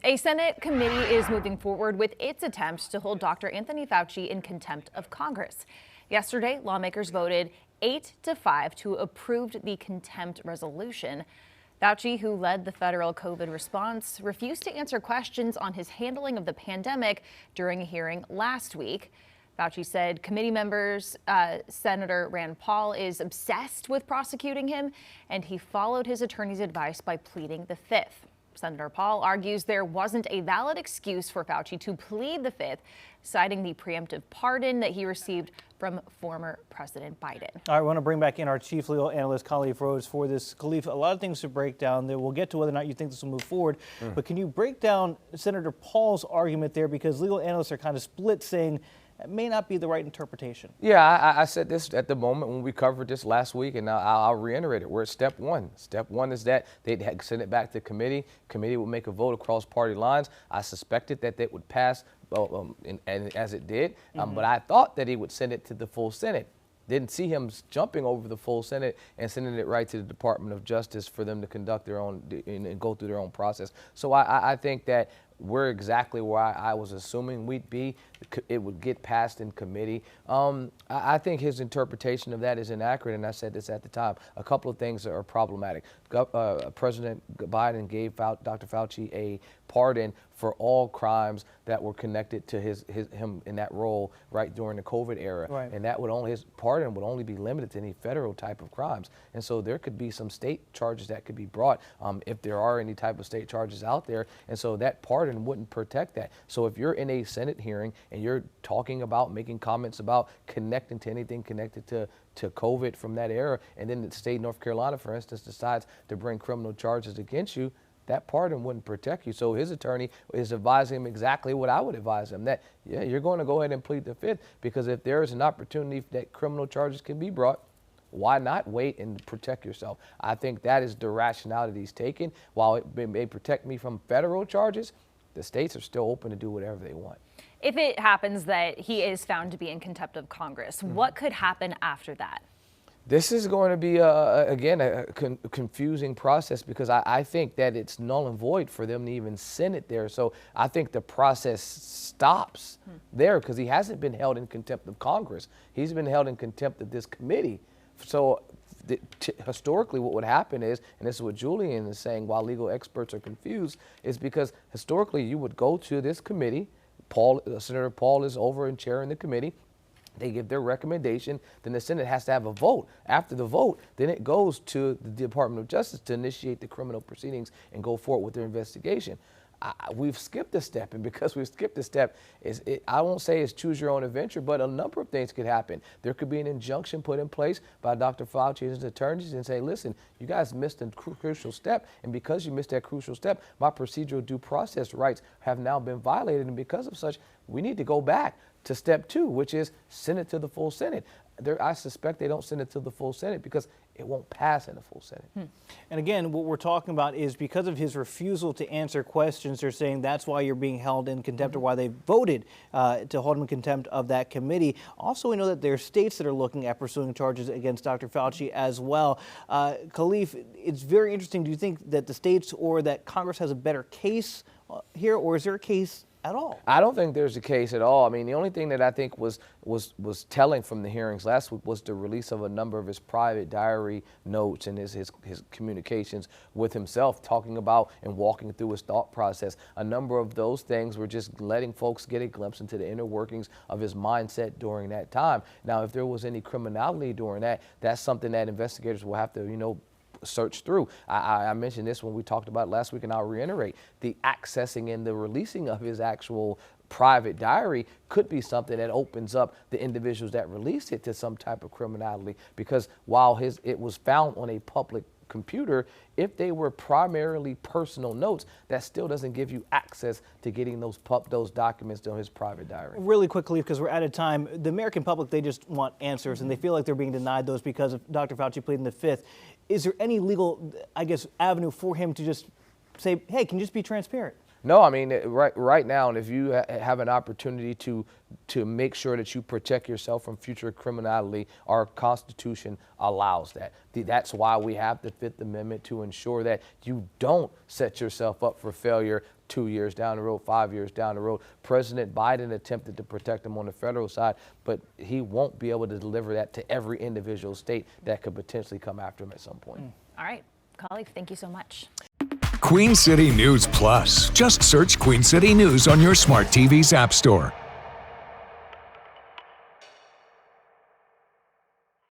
A Senate committee is moving forward with its attempts to hold Dr. Anthony Fauci in contempt of Congress. Yesterday, lawmakers voted 8-5 to approve the contempt resolution. Fauci, who led the federal COVID response, refused to answer questions on his handling of the pandemic during a hearing last week. Fauci said committee members, Senator Rand Paul, is obsessed with prosecuting him, and he followed his attorney's advice by pleading the Fifth. Senator Paul argues there wasn't a valid excuse for Fauci to plead the Fifth, citing the preemptive pardon that he received from former President Biden. All right, we want to bring back in our chief legal analyst, Khalif Rose, for this. Khalif, a lot of things to break down there. We'll get to whether or not you think this will move forward. But can you break down Senator Paul's argument there? Because legal analysts are kind of split, saying it may not be the right interpretation. Yeah, I said this at the moment when we covered this last week, and I'll reiterate it. We're at step one. Step one is that they'd send it back to committee. Committee would make a vote across party lines. I suspected that they would pass, and as it did. But I thought that he would send it to the full Senate. Didn't see him jumping over the full Senate and sending it right to the Department of Justice for them to conduct their own and go through their own process. So I think that we're exactly where I was assuming we'd be. It would get passed in committee. I think his interpretation of that is inaccurate, and I said this at the time. A couple of things are problematic. President Biden gave Dr. Fauci a pardon for all crimes that were connected to him in that role right during the COVID era. Right. And that would his pardon would only be limited to any federal type of crimes. And so there could be some state charges that could be brought if there are any type of state charges out there. And so that pardon wouldn't protect that. So if you're in a Senate hearing and you're talking about making comments about connecting to anything connected to COVID from that era, and then the state of North Carolina, for instance, decides to bring criminal charges against you, that pardon wouldn't protect you. So his attorney is advising him exactly what I would advise him, that, yeah, you're going to go ahead and plead the Fifth, because if there is an opportunity that criminal charges can be brought, why not wait and protect yourself? I think that is the rationality he's taken. While it may protect me from federal charges, the states are still open to do whatever they want. If it happens that he is found to be in contempt of Congress, what could happen after that? This is going to be, again, a confusing process, because I think that it's null and void for them to even send it there. So I think the process stops there, because he hasn't been held in contempt of Congress. He's been held in contempt of this committee. So historically what would happen is, and this is what Julian is saying while legal experts are confused, is because historically you would go to this committee. Senator Paul is over and chairing the committee. They give their recommendation, then the Senate has to have a vote. After the vote, then it goes to the Department of Justice to initiate the criminal proceedings and go forward with their investigation. We've skipped a step, and because we've skipped a step, I won't say it's choose your own adventure, but a number of things could happen. There could be an injunction put in place by Dr. Fauci and his attorneys and say, listen, you guys missed a crucial step, and because you missed that crucial step, my procedural due process rights have now been violated, and because of such, we need to go back to step two, which is send it to the full Senate. I suspect they don't send it to the full Senate because it won't pass in the full Senate. And again, what we're talking about is because of his refusal to answer questions, they're saying that's why you're being held in contempt, or why they voted to hold him in contempt of that committee. Also, we know that there are states that are looking at pursuing charges against Dr. Fauci as well. Khalif, it's very interesting. Do you think that the states or that Congress has a better case here, or is there a case at all? I don't think there's a case at all. I mean, the only thing that I think was telling from the hearings last week was the release of a number of his private diary notes and his communications with himself, talking about and walking through his thought process. A number of those things were just letting folks get a glimpse into the inner workings of his mindset during that time. Now, if there was any criminality during that, that's something that investigators will have to, search through. I mentioned this when we talked about it last week, and I'll reiterate, the accessing and the releasing of his actual private diary could be something that opens up the individuals that released it to some type of criminality, because while it was found on a public computer, if they were primarily personal notes, that still doesn't give you access to getting those documents on his private diary. Really quickly, because we're out of time, the American public, they just want answers, and they feel like they're being denied those because of Dr. Fauci pleading the Fifth. Is there any legal, avenue for him to just say, hey, can you just be transparent? No, I mean, right now, and if you have an opportunity to make sure that you protect yourself from future criminality, our Constitution allows that. That's why we have the Fifth Amendment, to ensure that you don't set yourself up for failure 2 years down the road, 5 years down the road. President Biden attempted to protect them on the federal side, but he won't be able to deliver that to every individual state that could potentially come after him at some point. All right, colleagues, thank you so much. Queen City News Plus. Just search Queen City News on your smart TV's app store.